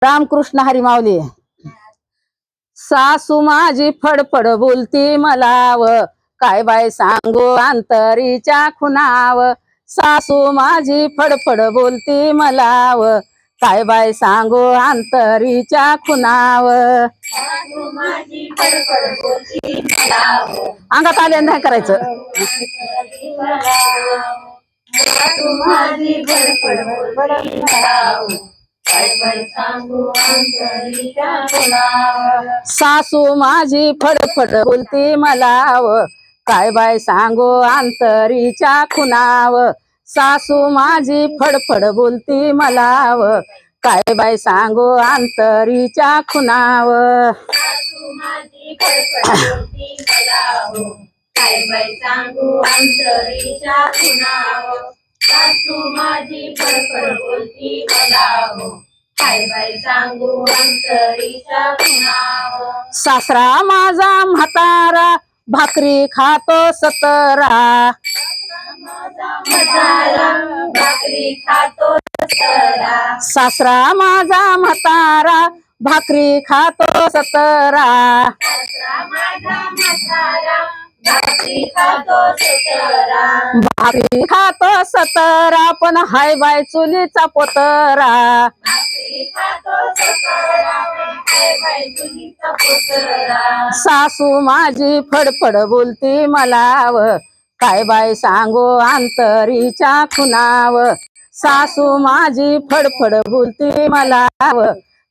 रामकृष्ण हरी माऊली। सासू माझी फडफड बोलती मला व काय बाय सांगू अंतरीच्या खुनाव। सासू माझी फडफड बोलती मला व काय बाय सांगू अंतरीच्या खुनाव। सासू माझी फडफड बोलती मला व अंगात आले नाही करायचं। सासू माझी फडफड बोलती मला व काय बाय सांगू अंतरीच्या खुनाव। सासू माझी फडफड बोलती मला व काय बाय सांगू अंतरीच्या खुनाव। सासू माझी फडफड बोलती मला व काय बाय सांगू अंतरीच्या खुनाव। सासू माझी फडफड बोलती मला व काय बाय सांगू अंतरीच्या खुनाव। सासू माझी फडफड बोलती मला व काय बाय सांगू अंतरीच्या खुनाव। सासरा माझा म्हातारा भाकरी खातो सतरा। म्हातारा भाकरी खातो सतरा। सासरा माझा म्हातारा भाकरी खातो सतरा। सासरा माझा म्हातारा भाकरी खातो सतरा। भाकरी खातो सतरा पण हाय बाय चुलीचा पोतरा। भाकरी खातो सतरा हाय बाय चुलीचा पोतरा। सासू माझी फडफड बोलती मला व काय बाय सांगू अंतरीच्या खुनाव। सासू माझी फडफड बोलती मला व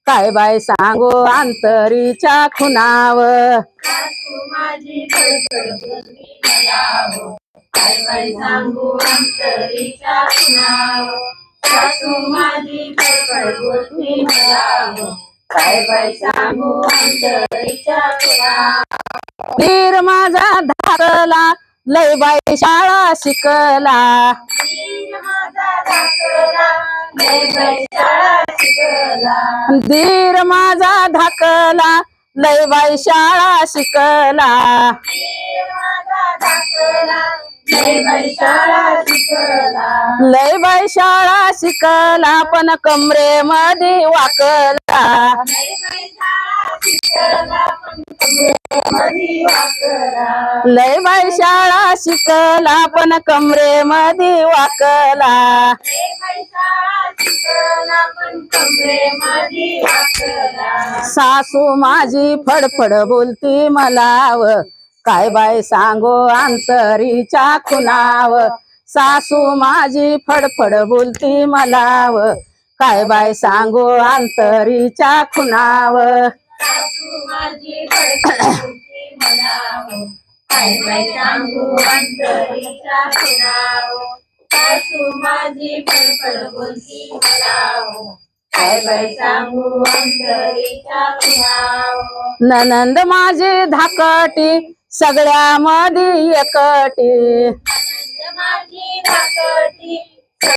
काय बाय सांगू अंतरीच्या खुनाव। सासू माझी फडफड बोलती मला व काय बाय सांगू अंतरीच्या खुनाव। सासू माझी फडफड बोलती मला व काय बाय सांगू अंतरीच्या खुनाव। दीर माझा धाकला लय बाई शाळा शिकला। दीर माझा धाकला लय बाई शाळा शिकला। दीर माझा धाकला लय बाई शाळा शिकला। दीर माझा धाकला लय बाई शाळा शिकला। लय बाई शाळा शिकला पण कमरे मध्ये वाकला। लय बाई शाळा शिकला पण कमरेमध्ये वाकला। लय बाई शाळा शिकला पण कमरे मध्ये वाकला। लय बाई शाळा शिकला पण कमरेमध्ये वाकला। सासू माझी फडफड बोलती मला व काय बाय सांगू अंतरीच्या खुनाव। सासू माझी फडफड बोलती मला व काय बाय सांगू अंतरीच्या खुनाव। सासू माझी फडफड बोलती मला व काय बाय सांगू अंतरीच्या खुनाव। सासू माझी फडफड बोलती मला व काय बाय सांगू अंतरीच्या खुनाव। ननंद माझी धाकटी सगळ्यामध्ये एकटी। ननंद माझी धाकटी